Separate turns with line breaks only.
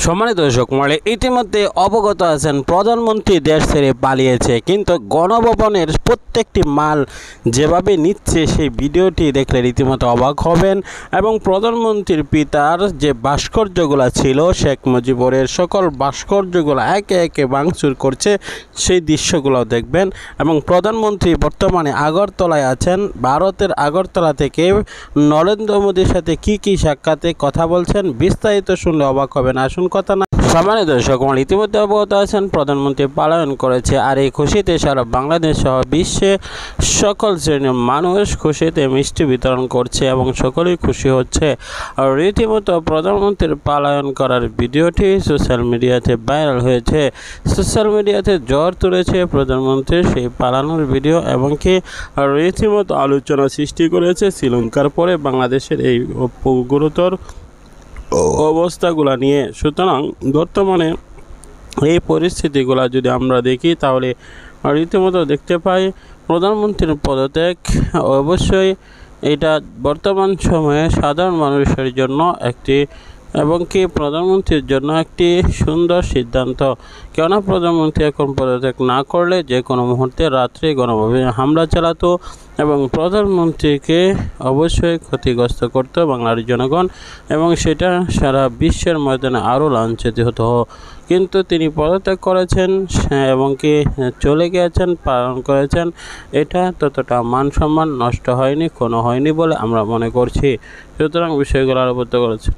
সম্মানিত দর্শক মণ্ডলী, ইতিমধ্যে অবগত আছেন প্রধানমন্ত্রী দেশ ছেড়ে পালিয়েছে, কিন্তু গণভবনের প্রত্যেকটি মাল যেভাবে নিচ্ছে সেই ভিডিওটি দেখলে রীতিমতো অবাক হবেন। এবং প্রধানমন্ত্রীর পিতার যে ভাস্কর্যগুলো ছিল শেখ মুজিবুরের সকল ভাস্কর্যগুলো একে একে ভাঙচুর করছে, সেই দৃশ্যগুলো দেখবেন। এবং প্রধানমন্ত্রী বর্তমানে আগরতলায় আছেন। ভারতের আগরতলা থেকে নরেন্দ্র মোদীর সাথে কি সাক্ষাতে কথা বলছেন, বিস্তারিত শুনলে অবাক হবেন। আসুন কথা না। সম্মানিত দর্শক মণ্ডলী, ইতিমধ্যে অবগত আছেন প্রধানমন্ত্রী পলায়ন করেছে। আর এই খুশিতে সারা বাংলাদেশ সহ বিশ্বে সকল শ্রেণীর মানুষ খুশিতে মিষ্টি বিতরণ করছে এবং সকলেই খুশি হচ্ছে। আর রীতিমতো প্রধানমন্ত্রীর পলায়ন করার ভিডিওটি সোশ্যাল মিডিয়াতে ভাইরাল হয়েছে। সোশ্যাল মিডিয়াতে জ্বর তুলেছে প্রধানমন্ত্রীর সেই পালানোর ভিডিও, এবং কি রীতিমতো আলোচনা সৃষ্টি করেছে শ্রীলঙ্কার পরে বাংলাদেশের এই গুরুতর অবস্থাগুলা নিয়ে। সুতরাং বর্তমানে এই পরিস্থিতিগুলা যদি আমরা দেখি তাহলে রীতিমতো দেখতে পাই প্রধানমন্ত্রীর পদত্যাগ অবশ্যই এটা বর্তমান সময়ে সাধারণ মানুষের জন্য একটি এবং কি প্রধানমন্ত্রীর জন্য একটি সুন্দর সিদ্ধান্ত। কেননা প্রধানমন্ত্রী এখন পদত্যাগ না করলে যে কোনো মুহূর্তে রাত্রে গণভবনে হামলা চালাতো এবং প্রধানমন্ত্রীকে অবশ্যই ক্ষতিগ্রস্ত করতো বাংলার জনগণ, এবং সেটা সারা বিশ্বের ময়দানে আরও লাঞ্ছিত হতো। কিন্তু তিনি পদত্যাগ করেছেন এবং কি চলে গিয়েছেন, পালন করেছেন। এটা ততটা মান সম্মান নষ্ট হয়নি, কোনো হয়নি বলে আমরা মনে করছি। সুতরাং বিষয়গুলো আরোপিত করেছে।